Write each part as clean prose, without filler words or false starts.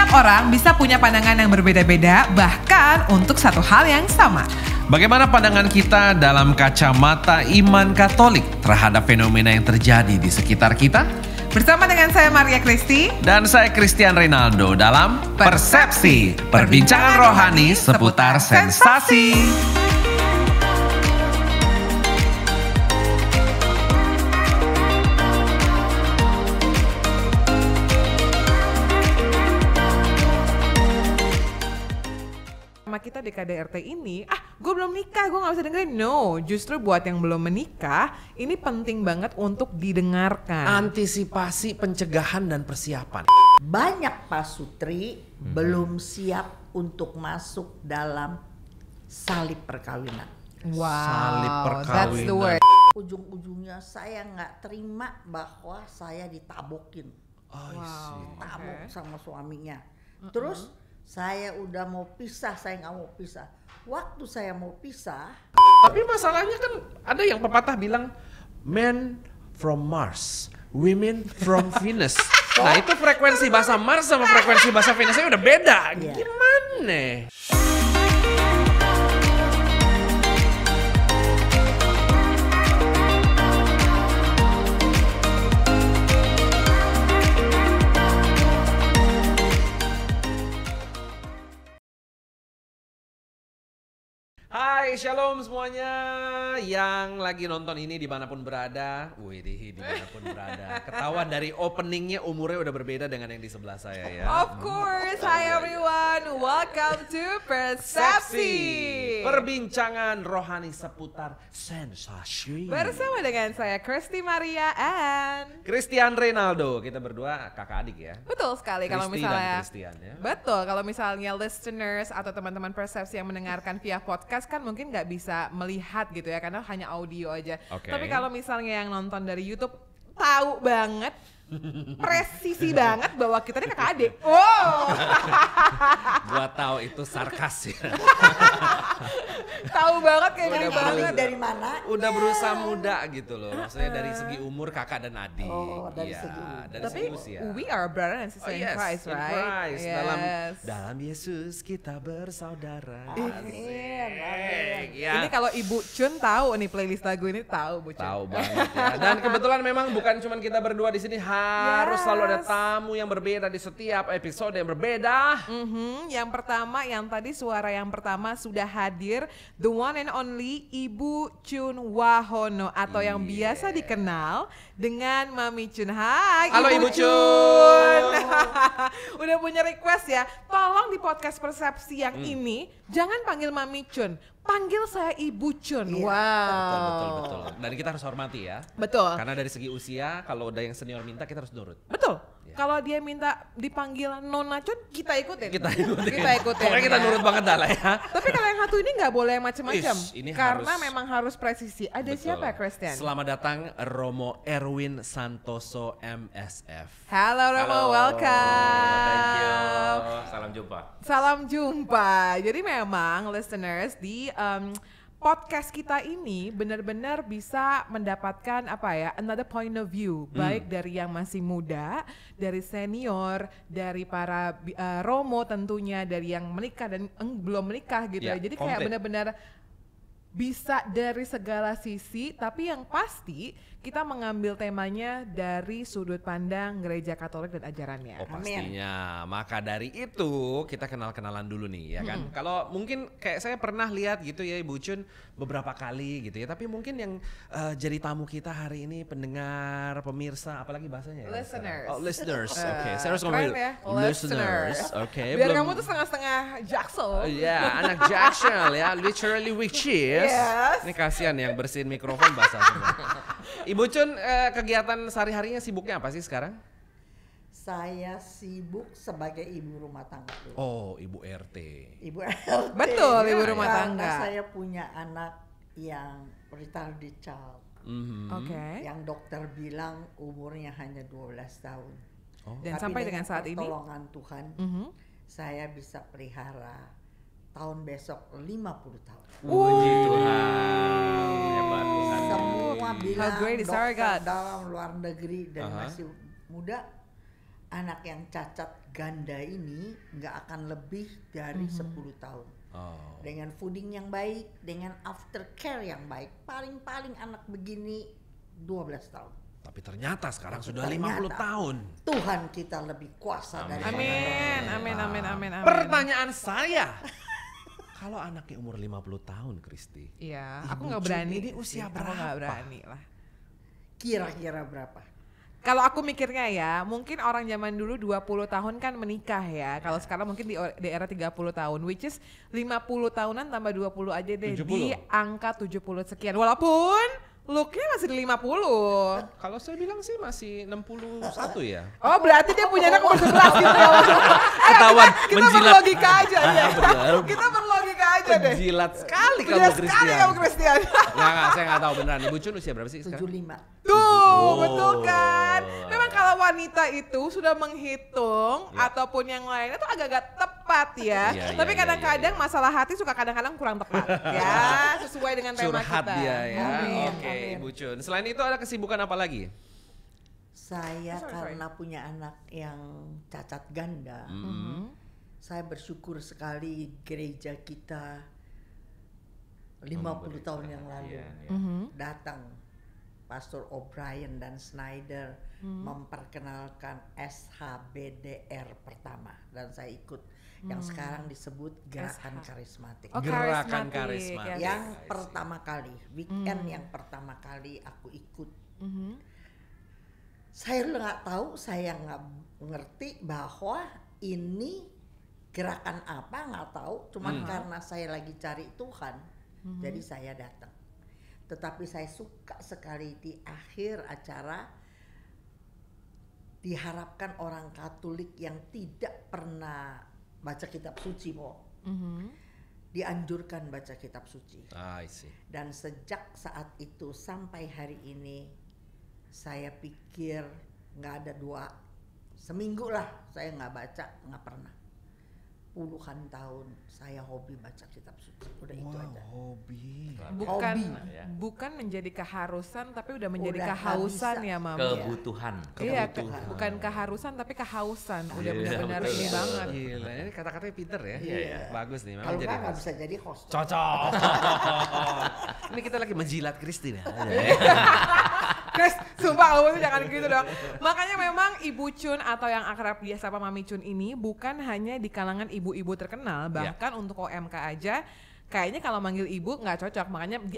Setiap orang bisa punya pandangan yang berbeda-beda, bahkan untuk satu hal yang sama. Bagaimana pandangan kita dalam kacamata iman Katolik terhadap fenomena yang terjadi di sekitar kita? Bersama dengan saya Maria Christy Dan saya Christian Reynaldo dalam Persepsi, perbincangan rohani seputar sensasi. Kita di KDRT ini, gue belum nikah, gue gak bisa dengerin. No, justru buat yang belum menikah, ini penting banget untuk didengarkan. Antisipasi, pencegahan, dan persiapan. Banyak pasutri belum siap untuk masuk dalam salib perkawinan. Wow, Salib perkawinan. that's the word. Ujung-ujungnya saya nggak terima bahwa saya ditabokin. Tabok sama suaminya. Terus saya udah mau pisah, saya nggak mau pisah. Waktu saya mau pisah, Tapi masalahnya kan ada yang pepatah bilang men from Mars, women from Venus. Nah itu frekuensi bahasa Mars sama frekuensi bahasa Venusnya udah beda. Iya. Gimana? Hai, shalom semuanya yang lagi nonton ini dimanapun berada. Wih, dimanapun berada. Ketahuan dari openingnya umurnya udah berbeda dengan yang di sebelah saya ya. Of course, hi everyone, welcome to Persepsi. Perbincangan rohani seputar sensasi. Bersama dengan saya Christy Maria and Christian Reynaldo, kita berdua kakak adik ya. betul sekali kalau Christy misalnya dan Christian ya. betul kalau misalnya listeners atau teman-teman Persepsi yang mendengarkan via podcast kan mungkin nggak bisa melihat gitu ya karena hanya audio aja. Oke. Tapi kalau misalnya yang nonton dari YouTube tahu banget, presisi banget bahwa kita ini kakak adik. Wow. Gua tahu itu sarkas ya. Tahu banget kayak gini Udah banget. dari mana? Udah berusaha muda gitu loh. Maksudnya dari segi umur kakak dan adik. Oh, dari Iya, segi umur. dari Tapi segi usia. we are brother and sister in Christ, in right? Christ. Yes. Dalam Yesus kita bersaudara. Amin. Ya. Ini kalau Ibu Chun tahu nih playlist lagu ini tahu Bu Chun. Tahu banget ya. Dan kebetulan memang bukan cuma kita berdua di sini, harus Yes. selalu ada tamu yang berbeda di setiap episode yang berbeda. Yang pertama, yang tadi suara yang pertama sudah hadir, the one and only Ibu Chun Wahono atau yang biasa dikenal dengan Mami Chun. Hai Halo Ibu Chun. Chun. Udah punya request ya, tolong di podcast Persepsi yang ini jangan panggil Mami Chun, panggil saya Ibu Chun. Iya. Wow. Betul. Dan kita harus hormati ya. Betul. Karena dari segi usia, kalau udah yang senior minta kita harus nurut. Betul. Ya. Kalau dia minta dipanggil Nona Chun, kita ikutin. Kita ikutin. Kita ikutin. Pokoknya kita ya. nurut banget dah lah ya. Tapi kalau yang satu ini nggak boleh macam-macam. Ish, ini Karena harus- memang harus presisi. Ada Betul. siapa ya Christian? Selamat datang Romo Erwin Santoso MSF. Halo Romo, Halo, welcome. thank you. Salam jumpa. Salam jumpa. Jadi memang listeners di podcast kita ini benar-benar bisa mendapatkan another point of view, baik dari yang masih muda, dari senior, dari para Romo tentunya, dari yang menikah dan belum menikah gitu ya. Ya, Jadi kayak komplit. benar-benar bisa dari segala sisi, tapi yang pasti kita mengambil temanya dari sudut pandang Gereja Katolik dan ajarannya. Oh pastinya, maka dari itu kita kenal-kenalan dulu nih ya kan. Kalau mungkin kayak saya pernah lihat gitu ya Ibu Chun beberapa kali gitu ya. Tapi mungkin yang jadi tamu kita hari ini pendengar, pemirsa, apalagi bahasanya ya? Listeners. Oh listeners, oke. Saya harus Keren ngomong ya, listeners, oke. Biar kamu tuh setengah-setengah jaksel. Oh iya, anak Jackson ya, literally which is. Yes. Ini kasihan yang bersihin mikrofon basah semua. Ibu Chun, kegiatan sehari-harinya sibuknya apa sih sekarang? Saya sibuk sebagai ibu rumah tangga. Oh, Ibu RT. Ibu RT. Betul, ibu Ya, rumah Karena tangga. saya punya anak yang retarded child. Mhm. Oke. Yang dokter bilang umurnya hanya 12 tahun. Dan Tapi sampai dengan saat ini, pertolongan Tuhan, Mhm. saya bisa pelihara tahun besok 50 tahun. Puji Tuhan. Hebat Tuhan. Semua bilang How great is our dokter God. dalam luar negeri dan Aha. masih muda anak yang cacat ganda ini nggak akan lebih dari 10 tahun. Oh. Dengan fooding yang baik, dengan aftercare yang baik, paling-paling anak begini 12 tahun. Tapi ternyata sekarang sudah Ternyata 50 tahun. Tuhan kita lebih kuasa dari Amin. Pertanyaan saya, kalau anaknya umur 50 tahun, Kristi. Iya, Ibu aku nggak Jun berani. ini usia Aku nggak berapa? berani lah. Kira-kira berapa? Kalau aku mikirnya ya, mungkin orang zaman dulu 20 tahun kan menikah ya. Kalau sekarang mungkin di era 30 tahun, which is 50 tahunan tambah 20 aja deh 70. di angka 70 sekian. Walaupun looknya masih di 50. Kalau saya bilang sih masih 61 ya. Oh berarti dia punya anak umur 11 gitu. Ketahuan Kita menjilat. berlogika aja ya. Benar. Kita berlogika aja deh. Penjilat sekali kamu, Penjilat sekali Christian. kamu Christian. Nggak, saya nggak tahu beneran. Ibu Cun usia berapa sih sekarang? 75. Tuh, betul kan? Memang kalau wanita itu sudah menghitung ataupun yang lainnya tuh agak-agak tepat ya. Iya, Tapi iya, kadang-kadang masalah hati suka kadang-kadang kurang tepat ya, sesuai dengan tema Curhat kita. dia ya. Amin, Oke, amin. Ibu Cun. Selain itu ada kesibukan apa lagi? Saya Sorry. karena punya anak yang cacat ganda, saya bersyukur sekali gereja kita 50 tahun yang lalu datang Pastor O'Brien dan Snyder memperkenalkan SHBDR pertama dan saya ikut yang sekarang disebut Gerakan Karismatik. Oh, Gerakan karismatik, karismatik. ya. Yang pertama kali, weekend yang pertama kali aku ikut. Saya nggak tahu, saya nggak ngerti bahwa ini gerakan apa, nggak tahu. Cuman karena saya lagi cari Tuhan, jadi saya datang. Tetapi saya suka sekali di akhir acara diharapkan orang Katolik yang tidak pernah baca kitab suci, dianjurkan baca kitab suci. I see. Dan sejak saat itu sampai hari ini saya pikir nggak ada seminggu lah saya nggak baca, nggak pernah. Puluhan tahun saya hobi baca kitab suci, udah itu aja. Hobi. Bukan Hobi. bukan menjadi keharusan tapi udah menjadi Udah kehausan nggak bisa. ya Mami. Kebutuhan. Iya, bukan keharusan tapi kehausan. Udah benar-benar betul. ini banget. Gila, ini kata-katanya pinter ya. Iya. Bagus nih, memang Kalau jadi nggak host. bisa jadi host. Cocok. Ini kita lagi menjilat Christine ya. Chris, sumpah kamu tuh jangan gitu dong. Makanya memang Ibu Cun atau yang akrab dia sama Mami Cun ini bukan hanya di kalangan ibu-ibu terkenal, bahkan untuk OMK aja kayaknya kalau manggil ibu nggak cocok, makanya di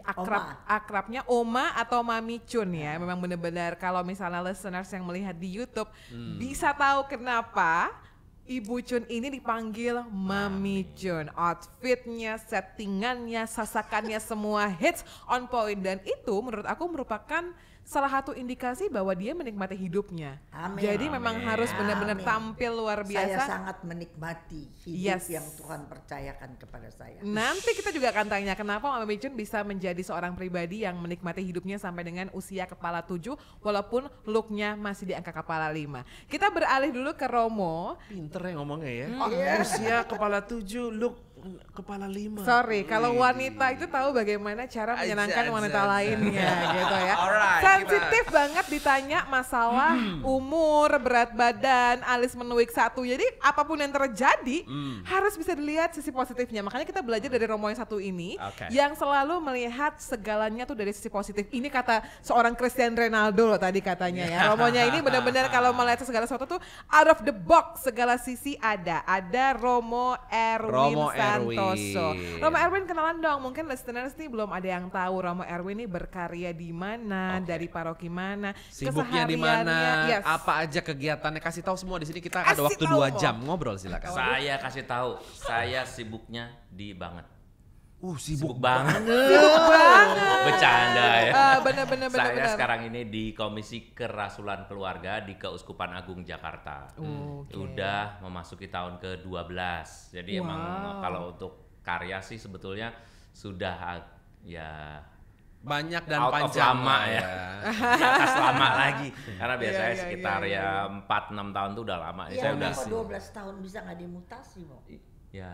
akrabnya Oma atau Mami Cun ya. Memang benar-benar kalau misalnya listeners yang melihat di YouTube bisa tahu kenapa Ibu Cun ini dipanggil Mami Cun. Outfitnya, settingannya, sasakannya semua hits on point dan itu menurut aku merupakan salah satu indikasi bahwa dia menikmati hidupnya. Amin. Jadi memang harus benar-benar Amin. tampil luar Saya biasa. sangat menikmati hidup Yes. yang Tuhan percayakan kepada saya. Nanti kita juga akan tanya kenapa Mami Cun bisa menjadi seorang pribadi yang menikmati hidupnya sampai dengan usia kepala 7 walaupun looknya masih di angka kepala 5. Kita beralih dulu ke Romo. Pinter ya ngomongnya ya. Iya. Usia kepala 7, look kepala 5. Sorry, kalau wanita itu tahu bagaimana cara menyenangkan wanita lainnya gitu ya. Alright, Sensitif banget ditanya masalah umur, berat badan, alis menuik satu. Jadi apapun yang terjadi harus bisa dilihat sisi positifnya. Makanya kita belajar dari Romo yang satu ini Oke. yang selalu melihat segalanya tuh dari sisi positif. Ini kata seorang Cristiano Ronaldo loh tadi katanya ya. Romonya ini benar-benar kalau melihat segala sesuatu tuh out of the box, segala sisi ada. Ada Romo Erwin Santoso. Romo Erwin kenalan dong, mungkin listeners nih belum ada yang tahu Romo Erwin ini berkarya di mana, dari paroki mana, Sibuknya di mana, kesehariannya, yes. apa aja kegiatannya, kasih tahu semua di sini. Kita ada Kasih waktu tahu, 2 Mo. jam ngobrol, silakan. Saya kasih tahu, saya sibuknya di banget. Sibuk banget. Sibuk banget. Bercanda ya. Bener-bener. Saya sekarang ini di Komisi Kerasulan Keluarga di Keuskupan Agung Jakarta. Udah memasuki tahun ke-12. Jadi emang kalau untuk karya sih sebetulnya sudah ya banyak dan out of panjang lama ya. Di atas lama lagi. Karena biasanya Iya, sekitar iya. ya 4-6 tahun tuh udah lama. Ya, Saya udah kenapa 12 tahun bisa nggak dimutasi, Mo? ya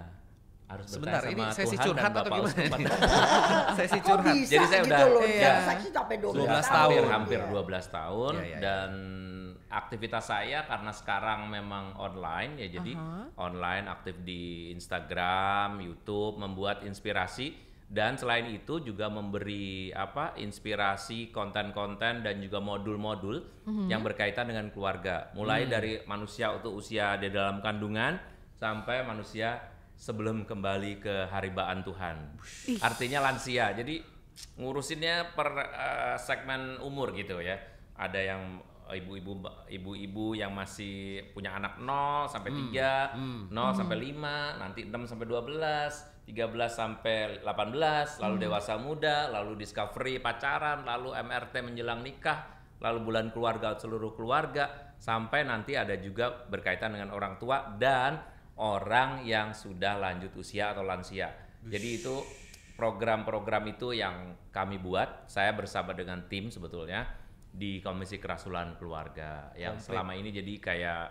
harus Sebentar, bertanya ini sama sesi Tuhan curhat dan atau Bapak gimana? Uskupan. Sesi Kok curhat. bisa Jadi saya gitu udah- loh, iya. saksi sampai 12 12 tahun. tahun. hampir Iya. 12 tahun Iya, iya, iya. dan aktivitas saya karena sekarang memang online ya, jadi online aktif di Instagram, YouTube, membuat inspirasi, dan selain itu juga memberi inspirasi konten-konten dan juga modul-modul yang berkaitan dengan keluarga, mulai dari manusia untuk usia di dalam kandungan sampai manusia sebelum kembali ke haribaan Tuhan. Artinya lansia. Jadi ngurusinnya per segmen umur gitu ya. Ada yang ibu-ibu yang masih punya anak 0 sampai 3, 0 sampai 5, nanti 6 sampai 12, 13 sampai 18, lalu dewasa muda, lalu discovery pacaran, lalu MRT menjelang nikah, lalu bulan keluarga seluruh keluarga, sampai nanti ada juga berkaitan dengan orang tua dan orang yang sudah lanjut usia atau lansia. Jadi itu program-program itu yang kami buat, saya bersama dengan tim sebetulnya di Komisi Kerasulan Keluarga yang selama ini jadi kayak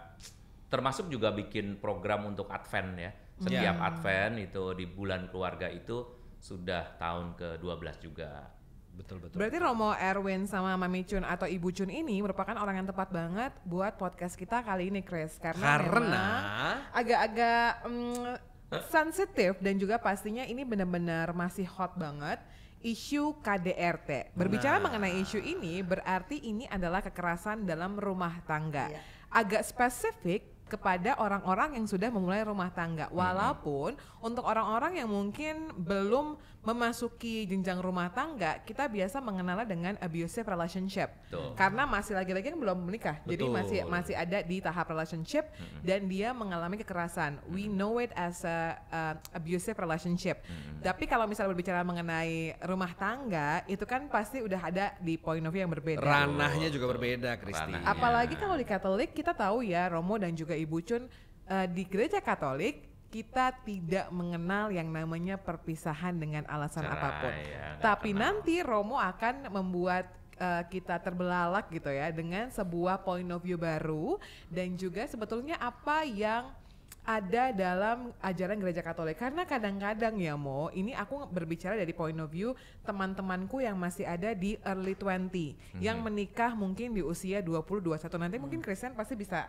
termasuk juga bikin program untuk Advent ya. Setiap Advent itu di bulan keluarga itu sudah tahun ke-12 juga. Betul. Berarti Romo Erwin sama Mami Chun atau Ibu Chun ini merupakan orang yang tepat banget buat podcast kita kali ini, Chris. Karena memang agak-agak sensitif dan juga pastinya ini benar-benar masih hot banget. Isu KDRT. Berbicara mengenai isu ini berarti ini adalah kekerasan dalam rumah tangga. Agak spesifik kepada orang-orang yang sudah memulai rumah tangga. Walaupun untuk orang-orang yang mungkin belum memasuki jenjang rumah tangga, kita biasa mengenalnya dengan abusive relationship. Karena masih lagi-lagi kan belum menikah. Jadi masih ada di tahap relationship dan dia mengalami kekerasan. We know it as a abusive relationship. Tapi kalau misalnya berbicara mengenai rumah tangga, itu kan pasti udah ada di point of view yang berbeda. Ranahnya juga berbeda, Kristi. Apalagi kalau di Katolik kita tahu ya, Romo dan juga Ibu Chun, di gereja Katolik kita tidak mengenal yang namanya perpisahan dengan alasan apapun. Tapi nanti Romo akan membuat kita terbelalak gitu ya dengan sebuah point of view baru dan juga sebetulnya apa yang ada dalam ajaran gereja Katolik. Karena kadang-kadang ya Mo, ini aku berbicara dari point of view teman-temanku yang masih ada di early 20, yang menikah mungkin di usia 20-21. Nanti mungkin Christian pasti bisa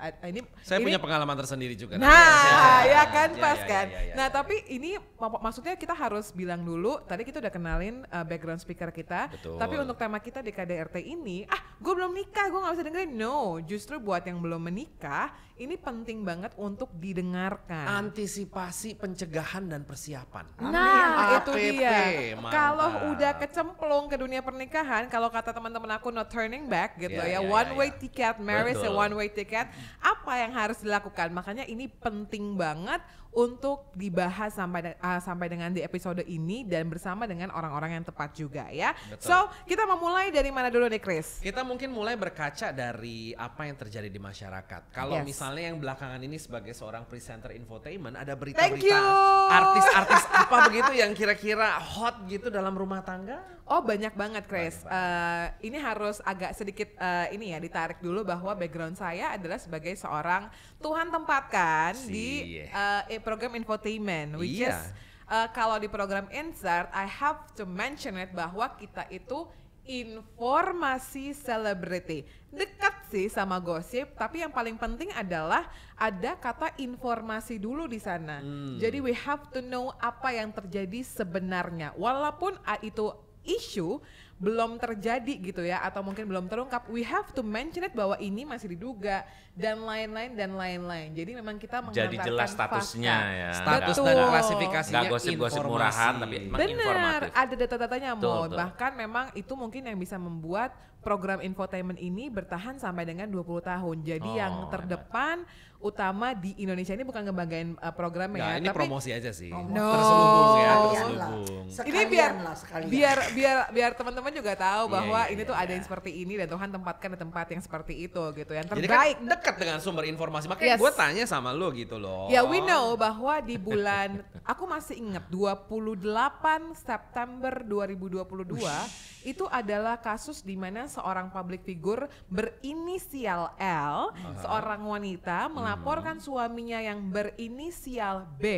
Saya punya pengalaman tersendiri juga. Nah, ya kan pas kan. Nah, tapi ini maksudnya kita harus bilang dulu, tadi kita udah kenalin background speaker kita. Betul. Tapi untuk tema kita di KDRT ini, gue belum nikah, gue gak bisa dengerin. No, justru buat yang belum menikah, ini penting banget untuk didengarkan. Antisipasi, pencegahan dan persiapan. Nah, itu APP, dia. mantap. Kalau udah kecemplung ke dunia pernikahan, kalau kata teman-teman aku no turning back gitu one way ticket, marriage a one way ticket. Apa yang harus dilakukan? Makanya ini penting banget untuk dibahas sampai dengan di episode ini dan bersama dengan orang-orang yang tepat juga ya. Betul. So, kita mau mulai dari mana dulu nih, Chris? Kita mungkin mulai berkaca dari apa yang terjadi di masyarakat. Kalau misalnya yang belakangan ini sebagai seorang presenter infotainment, ada berita-berita artis-artis apa begitu yang kira-kira hot gitu dalam rumah tangga? Oh, banyak banget, Chris. Ini harus agak sedikit ditarik dulu bahwa background saya adalah sebagai seorang Tuhan tempatkan di program infotainment, which is kalau di program Insert, I have to mention it bahwa kita itu informasi celebrity. Dekat sih sama gosip, tapi yang paling penting adalah ada kata informasi dulu di sana. Jadi we have to know apa yang terjadi sebenarnya. Walaupun itu isu belum terjadi gitu ya, atau mungkin belum terungkap, we have to mention it bahwa ini masih diduga dan lain-lain. Jadi memang kita mengantarkan jadi jelas statusnya ya. Status dan klasifikasinya. Nggak gosip-gosip murahan tapi memang informatif. Ada data-datanya Mo. Betul. Bahkan memang itu mungkin yang bisa membuat program infotainment ini bertahan sampai dengan 20 tahun. Jadi yang terdepan utama di Indonesia ini bukan ngebanggain programnya ya. Ini tapi promosi aja sih. No. Terselubung ya, terselubung. Ini biar teman-teman juga tahu bahwa ini tuh ada yang seperti ini dan Tuhan tempatkan di tempat yang seperti itu gitu, yang terbaik. Jadi kan dekat dengan sumber informasi. Makanya gue tanya sama lo gitu loh. Ya, we know bahwa di bulan aku masih ingat 28 September 2022 itu adalah kasus di mana seorang public figure berinisial L, seorang wanita melaporkan suaminya yang berinisial B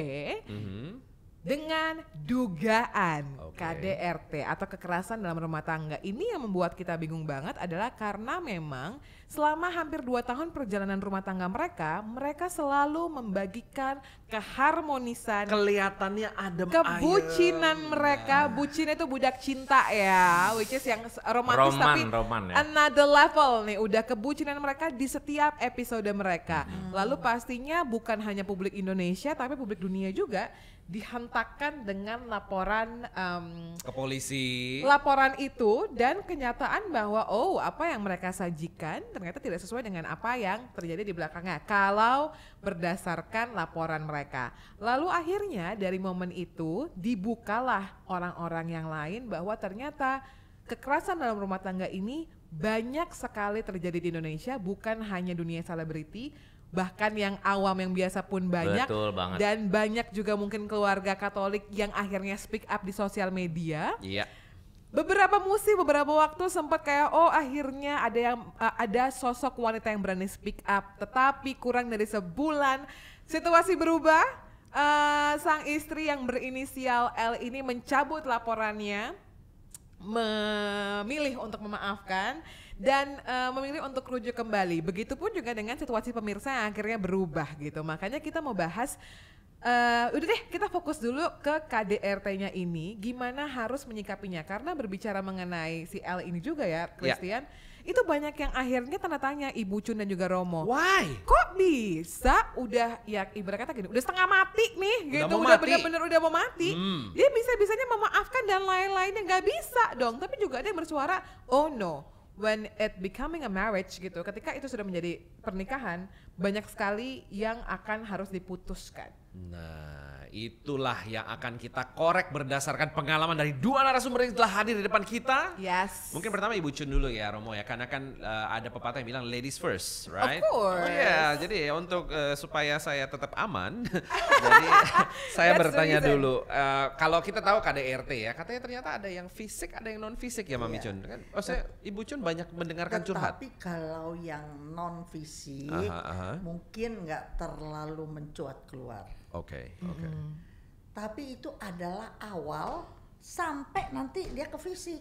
dengan dugaan KDRT atau kekerasan dalam rumah tangga. Ini yang membuat kita bingung banget adalah karena memang selama hampir 2 tahun perjalanan rumah tangga mereka selalu membagikan keharmonisan, Kelihatannya adem kebucinan mereka. Bucin itu budak cinta ya, which is yang romantis tapi roman ya. another level nih, udah kebucinan mereka di setiap episode mereka. Lalu pastinya bukan hanya publik Indonesia tapi publik dunia juga dihentakkan dengan laporan ke polisi. Laporan itu dan kenyataan bahwa apa yang mereka sajikan ternyata tidak sesuai dengan apa yang terjadi di belakangnya kalau berdasarkan laporan mereka. Lalu akhirnya dari momen itu dibukalah orang-orang yang lain bahwa ternyata kekerasan dalam rumah tangga ini banyak sekali terjadi di Indonesia, bukan hanya dunia selebriti, bahkan yang awam yang biasa pun banyak. Betul banget. Dan banyak juga mungkin keluarga Katolik yang akhirnya speak up di sosial media. Iya. Beberapa waktu sempat kayak akhirnya ada sosok wanita yang berani speak up, tetapi kurang dari sebulan situasi berubah. Sang istri yang berinisial L ini mencabut laporannya, memilih untuk memaafkan dan memilih untuk rujuk kembali. Begitupun juga dengan situasi pemirsa yang akhirnya berubah gitu. Makanya kita mau bahas, udah deh kita fokus dulu ke KDRT-nya ini, gimana harus menyikapinya. Karena berbicara mengenai si L ini juga ya, Christian, itu banyak yang akhirnya tanda tanya, Ibu Chun dan juga Romo. Why? Kok bisa udah ya ibarat kata gini, udah setengah mati nih gitu, mau udah mati. benar-benar udah mau mati. Dia bisa-bisanya memaafkan dan lain-lainnya, nggak bisa dong. Tapi juga ada yang bersuara, oh no, when it becoming a marriage gitu, ketika itu sudah menjadi pernikahan, banyak sekali yang akan harus diputuskan. Nah, itulah yang akan kita korek berdasarkan pengalaman dari 2 narasumber yang telah hadir di depan kita. Yes. Mungkin pertama Ibu Chun dulu ya, Romo ya, karena kan ada pepatah yang bilang ladies first, right? Of course. Oh iya, jadi untuk supaya saya tetap aman, jadi saya That's bertanya the reason. dulu, kalau kita tahu KDRT ya, katanya ternyata ada yang fisik, ada yang non fisik ya, Mami Chun. Kan, Ibu Chun banyak mendengarkan curhat. Tapi kalau yang non fisik mungkin nggak terlalu mencuat keluar. Oke. Tapi itu adalah awal sampai nanti dia ke fisik.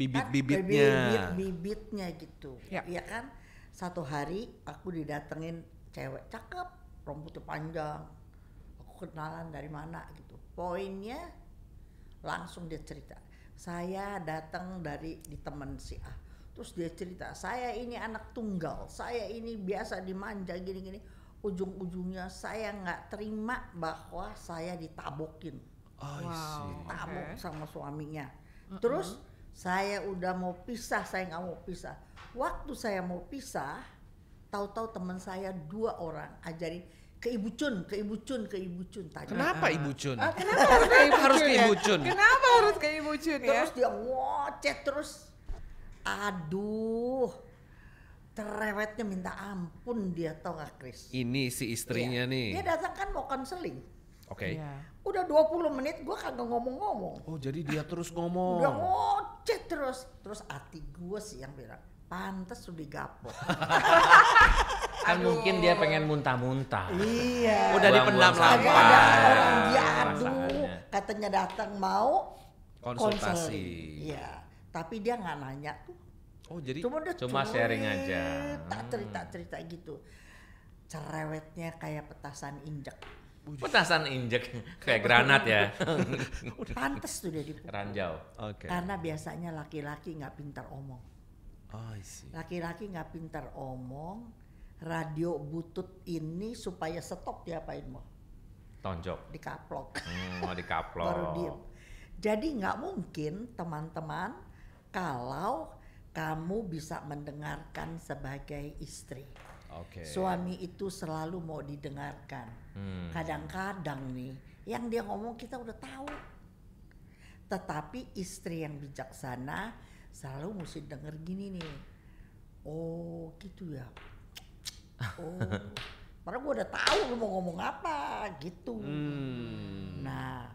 Bibit-bibitnya. Bibitnya gitu. Ya. Iya kan? Satu hari aku didatengin cewek cakep, rambutnya panjang. Aku kenalan dari mana gitu. Poinnya langsung dia cerita. Saya datang dari di teman si A. Terus dia cerita, saya ini anak tunggal, saya ini biasa dimanja gini-gini. Ujung-ujungnya saya nggak terima bahwa saya ditabokin. Tabok sama suaminya. Terus saya udah mau pisah, saya nggak mau pisah. Waktu saya mau pisah, tahu-tahu teman saya 2 orang ajarin ke Ibu Chun. Tanya. Kenapa Ibu Chun? Kenapa harus ke Ibu Chun? Kenapa harus ke Ibu Chun ya? Terus dia ngoceh terus. Aduh. Cerewetnya minta ampun dia, tau gak Chris? Ini si istrinya nih. Dia datang kan mau konseling. Oke. Iya. Udah 20 menit gue kagak ngomong-ngomong. Oh jadi dia terus ngomong. Udah ngoceh terus. Terus hati gue sih yang bilang, pantes udah digapok. Kan mungkin dia pengen muntah-muntah. Iya. Udah dipendam Ada lapar. orang dia aduh, Perasaannya. katanya datang mau Konsultasi. konseling. Iya. Tapi dia nggak nanya tuh. Oh jadi Cuma sharing aja. Cerita gitu. Cerewetnya kayak petasan injek. Petasan injek kayak granat ya. Pantes tuh dia dipukul. Ranjau. Oke. Karena biasanya laki-laki nggak pintar omong. Oh, I see. Laki-laki nggak pintar omong. Radio butut ini supaya stop diapain mau? Tonjok. Dikaplok. Mau dikaplok. Baru diem. Jadi nggak mungkin teman-teman kalau kamu bisa mendengarkan sebagai istri. Oke. Suami itu selalu mau didengarkan. Kadang-kadang nih, yang dia ngomong kita udah tahu. Tetapi istri yang bijaksana selalu mesti denger gini nih. Oh gitu ya. Oh, padahal gue udah tahu lu mau ngomong apa gitu. Nah,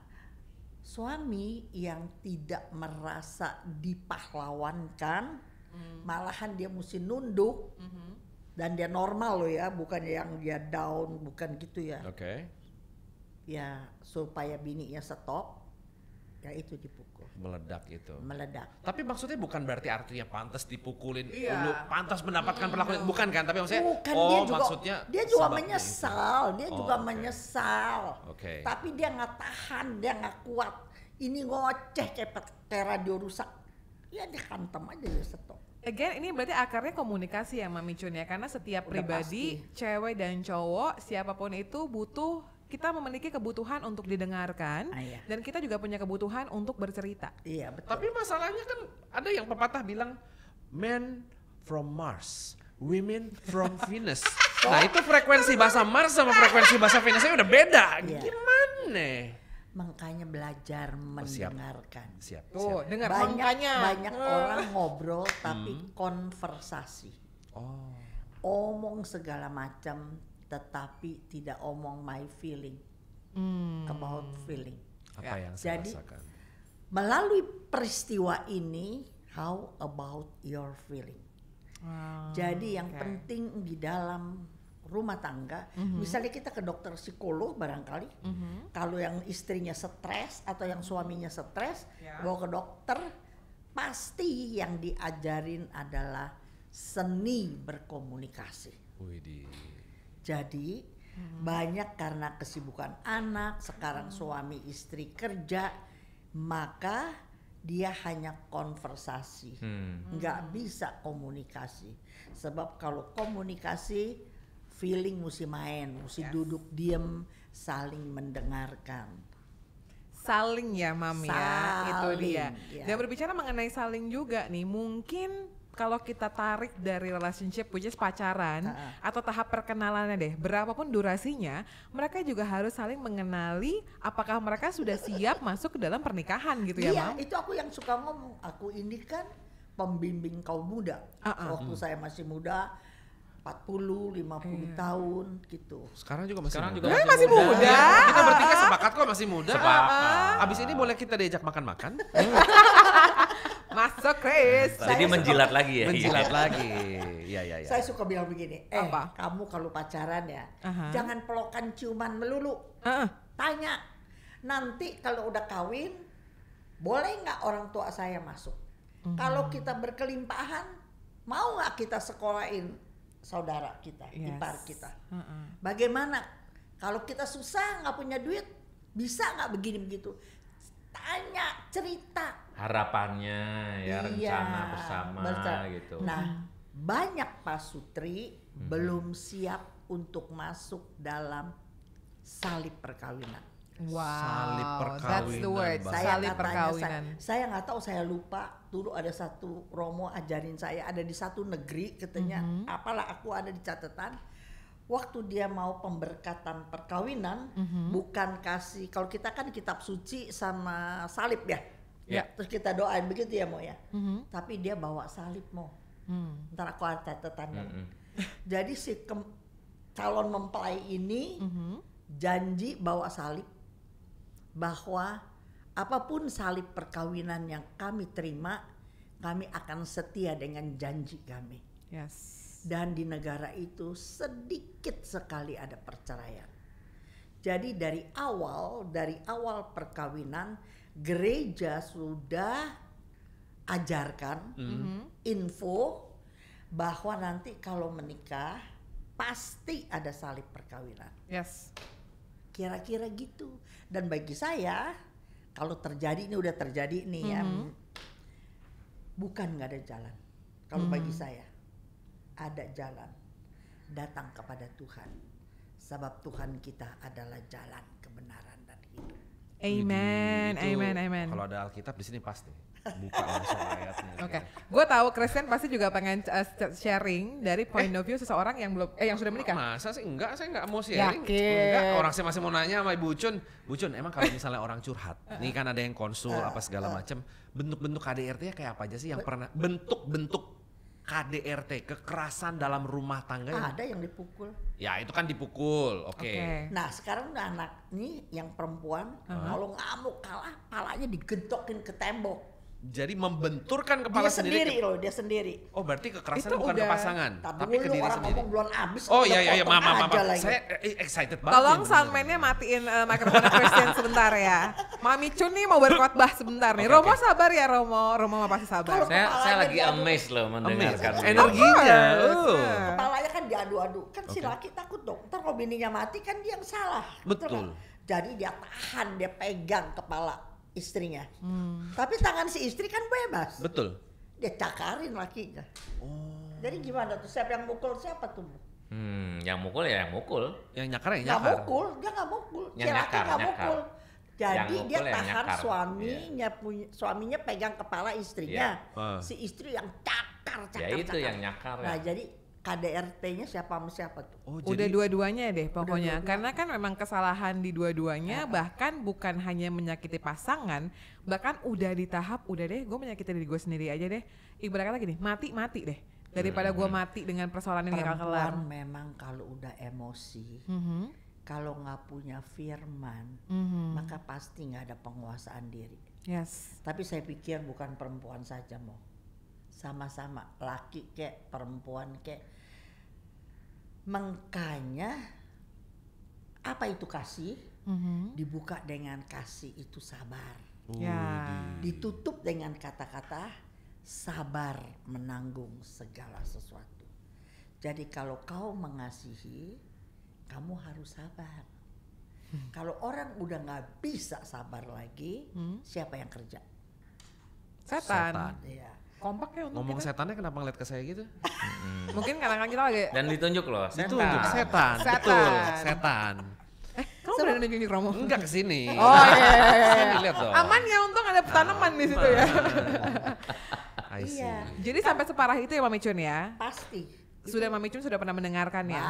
suami yang tidak merasa dipahlawankan, malahan dia mesti nunduk. Dan dia normal loh ya, bukan yang dia down, bukan gitu ya. Oke. ya supaya bininya stop, ya itu dipukul, Meledak itu. meledak. Tapi maksudnya bukan berarti artinya pantas dipukulin, Iya. lu pantas mendapatkan perlakuan, bukan kan? Tapi maksudnya, Bukan, maksudnya dia juga sebabnya menyesal, dia juga oke. menyesal. Oke. Tapi dia nggak tahan, dia nggak kuat. Ini ngoceh kayak radio rusak. Ya dia hantam aja, dia stop. Again, ini berarti akarnya komunikasi ya Mami Chun ya, karena setiap Udah pribadi, cewek dan cowok, siapapun itu butuh, kita memiliki kebutuhan untuk didengarkan, Iya. dan kita juga punya kebutuhan untuk bercerita. Iya betul. Tapi masalahnya kan ada yang pepatah bilang men from Mars, women from Venus. Nah itu frekuensi bahasa Mars sama frekuensi bahasa Venusnya udah beda. Iya. Gimana? Makanya belajar siap. mendengarkan. Siap. Tuh, siap. dengar Banyak makanya. orang ngobrol tapi konversasi. Oh. Omong segala macam tetapi tidak omong my feeling. About feeling. Apa Ya. yang saya Jadi, rasakan? Melalui peristiwa ini, how about your feeling? Jadi yang oke. penting di dalam rumah tangga, misalnya kita ke dokter psikolog barangkali, kalau yang istrinya stres atau yang suaminya stres, Ya. bawa ke dokter, pasti yang diajarin adalah seni berkomunikasi. Widih. Jadi banyak karena kesibukan anak, sekarang suami istri kerja, maka dia hanya konversasi, nggak bisa komunikasi. Sebab kalau komunikasi, feeling mesti main, mesti duduk diem, saling mendengarkan. Saling ya Mami ya, itu Saling, dia. ya. Dan berbicara mengenai saling juga nih, mungkin kalau kita tarik dari relationship which is pacaran atau tahap perkenalannya deh, berapapun durasinya, mereka juga harus saling mengenali apakah mereka sudah siap masuk ke dalam pernikahan gitu ya Iya, Mam? itu aku yang suka ngomong. Aku ini kan pembimbing kaum muda. Waktu saya masih muda, 40, 50 tahun gitu. Sekarang juga masih Sekarang muda. juga Masih muda. Ya, kita bertiga sepakat kok masih muda. Sepakat. Abis ini boleh kita diajak makan-makan? Masuk Chris. Jadi menjilat lagi ya. Menjilat lagi. Iya, iya, iya. Saya suka bilang begini, Apa? kamu kalau pacaran ya, Aha. jangan pelokan ciuman melulu. Tanya, nanti kalau udah kawin, boleh nggak orang tua saya masuk? Kalau kita berkelimpahan, mau nggak kita sekolahin saudara kita, Yes. ipar kita? Bagaimana? Kalau kita susah nggak punya duit, bisa nggak begini begitu? Tanya, cerita. Harapannya ya, rencana Iya, bersama gitu. Nah, banyak pasutri belum siap untuk masuk dalam salib perkawinan. Wow, Salib that's the word, perkawinan, salib katanya, perkawinan. saya nggak tahu, saya lupa. Dulu ada satu Romo ajarin saya, ada di satu negeri katanya, apalah aku ada di catatan. Waktu dia mau pemberkatan perkawinan, bukan kasih, kalau kita kan kitab suci sama salib ya. Ya. Terus kita doain begitu ya Mo ya. Tapi dia bawa salib Mo. Ntar aku ada catatannya. Jadi si calon mempelai ini janji bawa salib, bahwa apapun salib perkawinan yang kami terima, kami akan setia dengan janji kami. Yes. Dan di negara itu sedikit sekali ada perceraian. Jadi dari awal perkawinan, gereja sudah ajarkan info bahwa nanti kalau menikah pasti ada salib perkawinan. Yes. Kira-kira gitu. Dan bagi saya, kalau terjadi, ini udah terjadi nih ya, bukan nggak ada jalan. Kalau bagi saya, ada jalan. Datang kepada Tuhan. Sebab Tuhan kita adalah jalan kebenaran dan hidup. Amen, Itu amen, amen. Kalau ada Alkitab di sini pasti. Buka langsung ayatnya. Oke, gue tahu Christian pasti juga pengen sharing dari point of view seseorang yang belum, yang sudah menikah. Masa sih enggak, saya enggak mau sharing. Yakin? Enggak, orang saya masih mau nanya sama Ibu Chun. Bu Chun, emang kalau misalnya orang curhat, nih kan ada yang konsul apa segala macam, bentuk-bentuk KDRT-nya kayak apa aja sih yang pernah bentuk-bentuk KDRT, kekerasan dalam rumah tangga yang, Ada yang dipukul. ya itu kan dipukul, oke. Nah sekarang udah anak nih yang perempuan, kalau ngamuk kalah, palanya digentokin ke tembok. Jadi membenturkan Dia kepala sendiri loh, dia sendiri. Oh berarti kekerasan Itu bukan ke udah- pasangan, Tapi tapi ke diri orang sendiri. ngomong belum habis. Oh udah iya, potong maaf. aja lagi. Saya excited banget. Tolong nih, soundman-nya matiin mikrofon Christian sebentar ya. Mami Chun nih mau berkhotbah sebentar nih. Oke, Romo oke. sabar ya Romo mah pasti sabar. Kalau Saya kepalanya lagi diadu. amazed loh mendengarkan. Amazed. ini. Energinya. Kepalanya kan diadu-adu. Kan si laki takut dong. Ntar kalau bininya mati kan dia yang salah. Betul. kan? Jadi dia tahan, dia pegang kepala istrinya. Tapi tangan si istri kan bebas. Betul. Dia cakarin lakinya. Jadi gimana tuh? Siapa yang mukul siapa tuh? Yang mukul ya yang mukul. Yang nyakar yang Nggak nyakar. mukul, dia nggak mukul. Si Yang laki nyakar, nggak nyakar. mukul. Jadi Yang dia mukul yang tahan nyakar. suaminya pegang kepala istrinya. Iya. Si istri yang cakar. Ya itu yang nyakar Nah ya. jadi KDRT-nya siapa sama siapa tuh? Oh, Udah dua-duanya deh pokoknya. dua-duanya. Karena kan memang kesalahan di dua-duanya, bahkan bukan hanya menyakiti pasangan, bahkan udah di tahap udah deh gue menyakiti diri gue sendiri aja deh. Ibarat kata gini, mati deh. Daripada gue mati dengan persoalan yang gak kelar. Perempuan memang kalau udah emosi, kalau nggak punya firman, maka pasti nggak ada penguasaan diri. Yes. Tapi saya pikir bukan perempuan saja mau, sama-sama laki kek perempuan kek. Makanya apa itu kasih? Dibuka dengan kasih itu sabar. Ya. Ditutup dengan kata-kata sabar menanggung segala sesuatu. Jadi kalau kau mengasihi, kamu harus sabar. Kalau orang udah nggak bisa sabar lagi, siapa yang kerja? Setan. Iya. Kompak ya untuk Ngomong kita. setannya kenapa ngeliat ke saya gitu? Mungkin kadang-kadang kita lagi, Dan ditunjuk loh, Ditunjuk setan. setan. Setan. Betul, setan. kamu berani nunjuk Romo? Enggak ke sini. Oh iya. Sini lihat dong. Aman ya, untung ada tanaman di situ ya. I see. Iya. Jadi sampai separah itu ya Mami Chun ya? Pasti. Sudah Mami Chun sudah pernah mendengarkannya?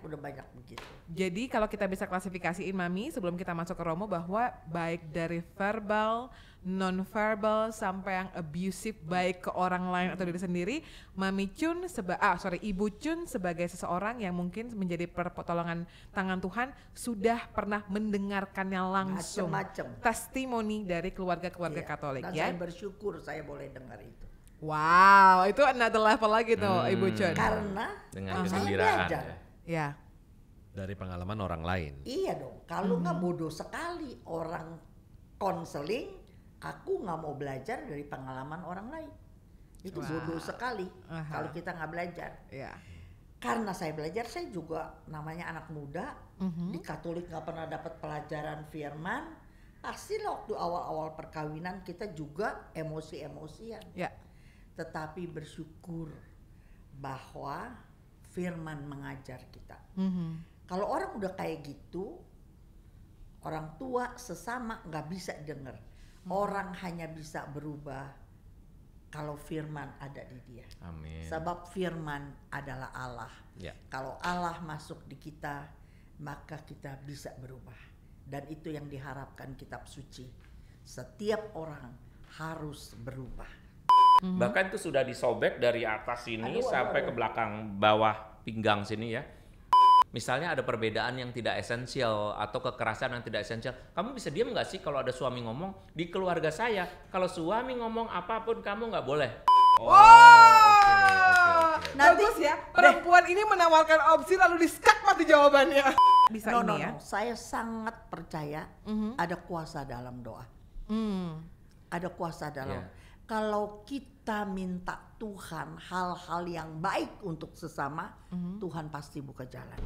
Udah banyak begitu. Jadi kalau kita bisa klasifikasiin Mami sebelum kita masuk ke Romo bahwa baik dari verbal, non-verbal sampai yang abusive baik ke orang lain atau diri sendiri, Mami Chun Ibu Chun sebagai seseorang yang mungkin menjadi pertolongan tangan Tuhan sudah pernah mendengarkannya langsung. Macem-macem. Testimoni dari keluarga-keluarga Iya. Katolik Dan ya. saya bersyukur saya boleh dengar itu. Wow, itu another level lagi tuh Ibu Chun. Karena Dengan saya kegembiraan. belajar. Ya. Ya. Dari pengalaman orang lain. Iya dong. Kalau nggak bodoh sekali orang konseling, aku nggak mau belajar dari pengalaman orang lain. Itu Wah. bodoh sekali Aha. kalau kita nggak belajar. Ya. Karena saya belajar, saya juga namanya anak muda di Katolik nggak pernah dapat pelajaran firman. Pasti waktu awal-awal perkawinan kita juga emosi-emosian. Ya. Tetapi bersyukur bahwa firman mengajar kita. Kalau orang udah kayak gitu, orang tua sesama nggak bisa denger. Orang hanya bisa berubah kalau firman ada di dia. Amin. Sebab firman adalah Allah. Ya. Kalau Allah masuk di kita, maka kita bisa berubah. Dan itu yang diharapkan kitab suci. Setiap orang harus berubah. Bahkan itu sudah disobek dari atas sini sampai ke belakang bawah pinggang sini ya. Misalnya ada perbedaan yang tidak esensial atau kekerasan yang tidak esensial. Kamu bisa diam nggak sih kalau ada suami ngomong? Di keluarga saya, kalau suami ngomong apapun kamu nggak boleh. Bagus ya, perempuan ini menawarkan opsi lalu di-skak mati jawabannya. Bisa No, ini ya. Saya sangat percaya ada kuasa dalam doa. Ada kuasa dalam. Yeah. Kalau kita minta Tuhan hal-hal yang baik untuk sesama, Tuhan pasti buka jalan.